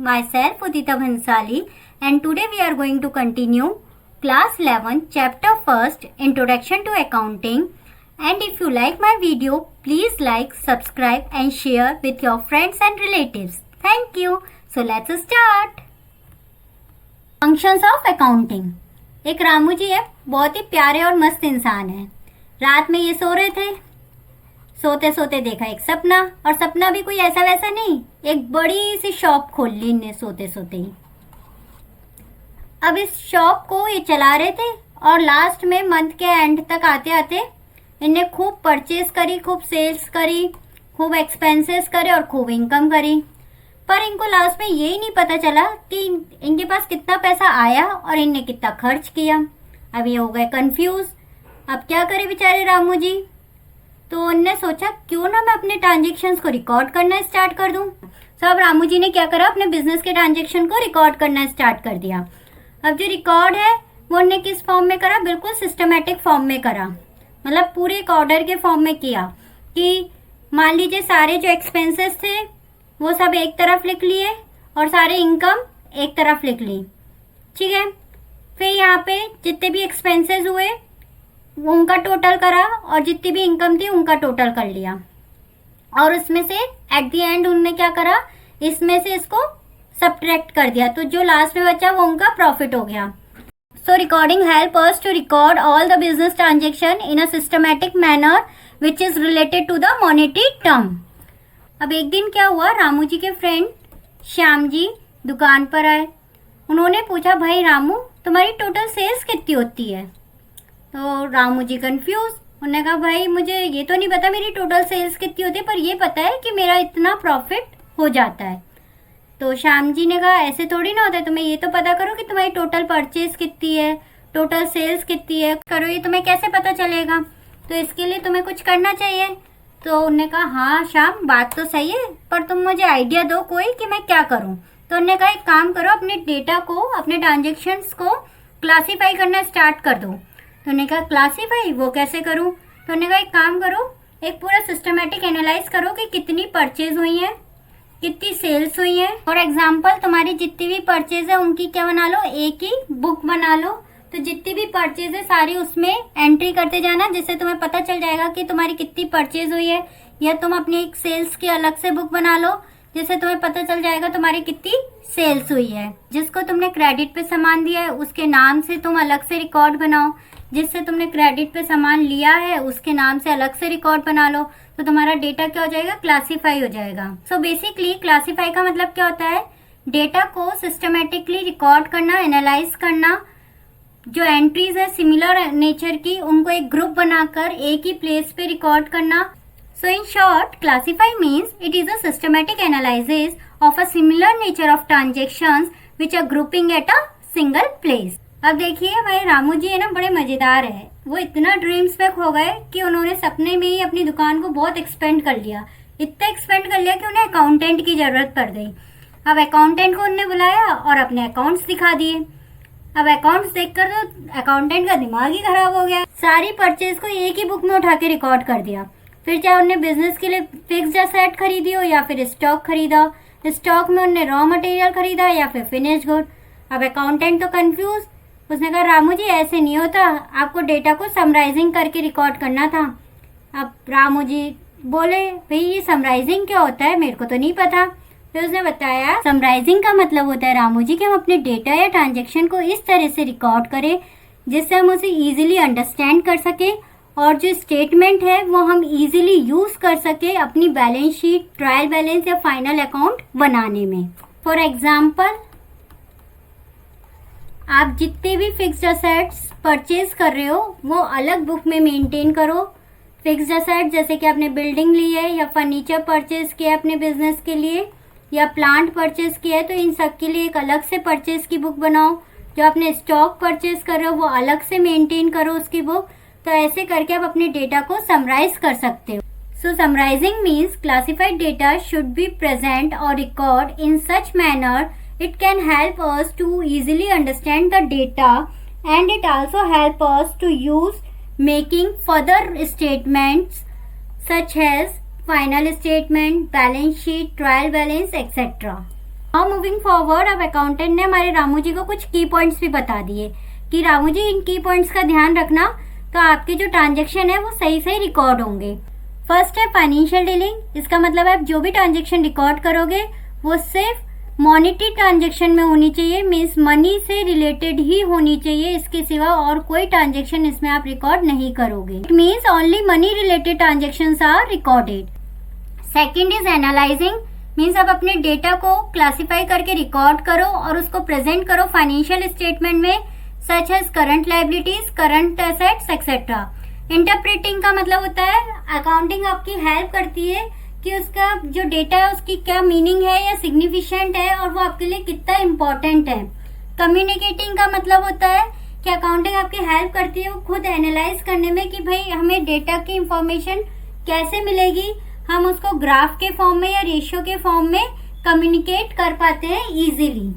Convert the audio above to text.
myself Udita Bhansali, and today we are going to continue class 11 chapter 1st Introduction to Accounting. And if you like my video, please like, subscribe and share with your friends and relatives. Thank you. So let's start. Functions of Accounting. एक रामू जी है, बहुत ही प्यारे और मस्त इंसान है। रात में ये सो रहे थे, सोते सोते देखा एक सपना, और सपना भी कोई ऐसा वैसा नहीं, एक बड़ी सी शॉप खोल ली इनने सोते सोते ही। अब इस शॉप को ये चला रहे थे और लास्ट में मंथ के एंड तक आते आते इनने खूब परचेज करी, खूब सेल्स करी, खूब एक्सपेंसेस करे और खूब इनकम करी। पर इनको लास्ट में यही नहीं पता चला कि इनके पास कितना पैसा आया और इनने कितना खर्च किया। अब ये हो गए कंफ्यूज। अब क्या करे बेचारे रामू जी? तो उनने सोचा क्यों ना मैं अपने ट्रांजेक्शन्स को रिकॉर्ड करना स्टार्ट कर दूं। तो अब रामू जी ने क्या करा, अपने बिजनेस के ट्रांजेक्शन को रिकॉर्ड करना स्टार्ट कर दिया। अब जो रिकॉर्ड है वो उनने किस फॉर्म में करा? बिल्कुल सिस्टमेटिक फॉर्म में करा, मतलब पूरे एक ऑर्डर के फॉर्म में किया कि मान लीजिए सारे जो एक्सपेंसेस थे वो सब एक तरफ लिख लिए और सारे इनकम एक तरफ लिख ली, ठीक है। फिर यहाँ पे जितने भी एक्सपेंसेस हुए उनका टोटल करा और जितनी भी इनकम थी उनका टोटल कर लिया, और उसमें से एट द एंड उन्होंने क्या करा, इसमें से इसको सब्ट्रैक्ट कर दिया, तो जो लास्ट में बचा वो उनका प्रॉफिट हो गया। So recording help us to record all the business transaction in a systematic manner which is related to the monetary term. अब एक दिन क्या हुआ, रामू जी के फ्रेंड श्याम जी दुकान पर आए। उन्होंने पूछा, भाई रामू तुम्हारी टोटल सेल्स कितनी होती है? तो रामू जी कंफ्यूज। उन्होंने कहा, भाई मुझे ये तो नहीं पता मेरी टोटल सेल्स कितनी होती है, पर ये पता है कि मेरा इतना प्रॉफिट हो जाता है। तो श्याम जी ने कहा, ऐसे थोड़ी ना होता है, तुम्हें ये तो पता करो कि तुम्हारी टोटल परचेज कितनी है, टोटल सेल्स कितनी है, करो, ये तुम्हें कैसे पता चलेगा? तो इसके लिए तुम्हें कुछ करना चाहिए। तो उन्होंने कहा, हाँ श्याम बात तो सही है, पर तुम मुझे आइडिया दो कोई कि मैं क्या करूँ। तो उन्होंने कहा, एक काम करो, अपने डेटा को, अपने ट्रांजेक्शन्स को क्लासीफाई करना स्टार्ट कर दो। तो उन्होंने कहा, क्लासीफाई वो कैसे करूं? तो उन्होंने कहा, एक काम करो, एक पूरा सिस्टमेटिक एनालाइज करो कि कितनी परचेज हुई है, कितनी सेल्स हुई है। फॉर एग्जांपल तुम्हारी जितनी भी परचेज है उनकी क्या बना लो, एक ही बुक बना लो। तो जितनी भी परचेज है सारी उसमें एंट्री करते जाना, जिससे तुम्हें पता चल जाएगा कि तुम्हारी कितनी परचेज हुई है। या तुम अपनी एक सेल्स की अलग से बुक बना लो, जिससे तुम्हें पता चल जाएगा तुम्हारी कितनी सेल्स हुई है। जिसको तुमने क्रेडिट पे सामान दिया है उसके नाम से तुम अलग से रिकॉर्ड बनाओ, जिससे तुमने क्रेडिट पे सामान लिया है उसके नाम से अलग से रिकॉर्ड बना लो। तो तुम्हारा डेटा क्या हो जाएगा, क्लासीफाई हो जाएगा। सो बेसिकली क्लासीफाई का मतलब क्या होता है, डेटा को सिस्टमेटिकली रिकॉर्ड करना, एनालाइज करना, जो एंट्रीज है सिमिलर नेचर की उनको एक ग्रुप बनाकर एक ही प्लेस पे रिकॉर्ड करना। So in short, classify means it is a systematic analysis of a similar nature of transactions which are grouping at a single place. अब देखिए भाई रामू जी है ना, बड़े मजेदार है। वो इतना ड्रीम्स पे खो गए कि उन्होंने सपने में ही अपनी दुकान को बहुत एक्सपेंड कर लिया। इतना एक्सपेंड कर लिया कि उन्हें अकाउंटेंट की जरूरत पड़ गई। अब अकाउंटेंट को उन्होंने बुलाया और अपने अकाउंट्स दिखा दिए। अब अकाउंट्स देखकर तो अकाउंटेंट का दिमाग ही खराब हो गया। सारी परचेज को एक ही बुक में उठा के रिकॉर्ड कर दिया। फिर चाहे उन्हें बिजनेस के लिए फिक्स्ड एसेट खरीदी हो या फिर स्टॉक खरीदा, स्टॉक में उन्हें रॉ मटेरियल खरीदा या फिर फिनिश्ड गुड। अब अकाउंटेंट तो कंफ्यूज। उसने कहा, रामू जी ऐसे नहीं होता, आपको डेटा को समराइजिंग करके रिकॉर्ड करना था। अब रामू जी बोले, भाई ये समराइजिंग क्या होता है, मेरे को तो नहीं पता। फिर उसने बताया, समराइजिंग का मतलब होता है रामू जी कि हम अपने डेटा या ट्रांजेक्शन को इस तरह से रिकॉर्ड करें जिससे हम उसे इजीली अंडरस्टैंड कर सके, और जो स्टेटमेंट है वो हम इजीली यूज कर सके अपनी बैलेंस शीट, ट्रायल बैलेंस या फाइनल अकाउंट बनाने में। फॉर एग्जाम्पल, आप जितने भी फिक्स्ड असेट्स परचेज कर रहे हो वो अलग बुक में मेंटेन करो। फिक्स्ड असेट जैसे कि आपने बिल्डिंग ली है या फर्नीचर परचेज किया है अपने बिजनेस के लिए या प्लांट परचेज किया है, तो इन सब के लिए एक अलग से परचेज की बुक बनाओ। जो आपने स्टॉक परचेज कर रहे हो वो अलग से मेंटेन करो उसकी बुक। तो ऐसे करके आप अपने डेटा को समराइज कर सकते हो। So summarizing means classified data should be present और record in such manner it can help us to easily understand the data and it also help us to use making further statements such as final statement, balance sheet, trial balance etcetera. Now moving forward, अब accountant ने हमारे रामू जी को कुछ की points भी बता दिए कि रामू जी इन की पॉइंट्स का ध्यान रखना, तो आपके जो ट्रांजेक्शन है वो सही सही रिकॉर्ड होंगे। फर्स्ट है फाइनेंशियल डीलिंग। इसका मतलब है आप जो भी ट्रांजेक्शन रिकॉर्ड करोगे वो सिर्फ मॉनेटरी ट्रांजेक्शन में होनी चाहिए, मीन्स मनी से रिलेटेड ही होनी चाहिए, इसके सिवा और कोई ट्रांजेक्शन इसमें आप रिकॉर्ड नहीं करोगे। It means only money related transactions are recorded. Second is analysing, means आप अपने डेटा को क्लासिफाई करके रिकॉर्ड करो और उसको प्रेजेंट करो फाइनेंशियल स्टेटमेंट में, such as current liabilities, current assets etcetera. Interpreting का मतलब होता है अकाउंटिंग आपकी हेल्प करती है कि उसका जो डेटा है उसकी क्या मीनिंग है या सिग्निफिकेंट है और वो आपके लिए कितना इम्पोर्टेंट है। कम्युनिकेटिंग का मतलब होता है कि अकाउंटिंग आपकी हेल्प करती है वो खुद एनालाइज करने में कि भाई हमें डेटा की इंफॉर्मेशन कैसे मिलेगी, हम उसको ग्राफ के फॉर्म में या रेशियो के फॉर्म में कम्युनिकेट कर पाते हैं इजीली।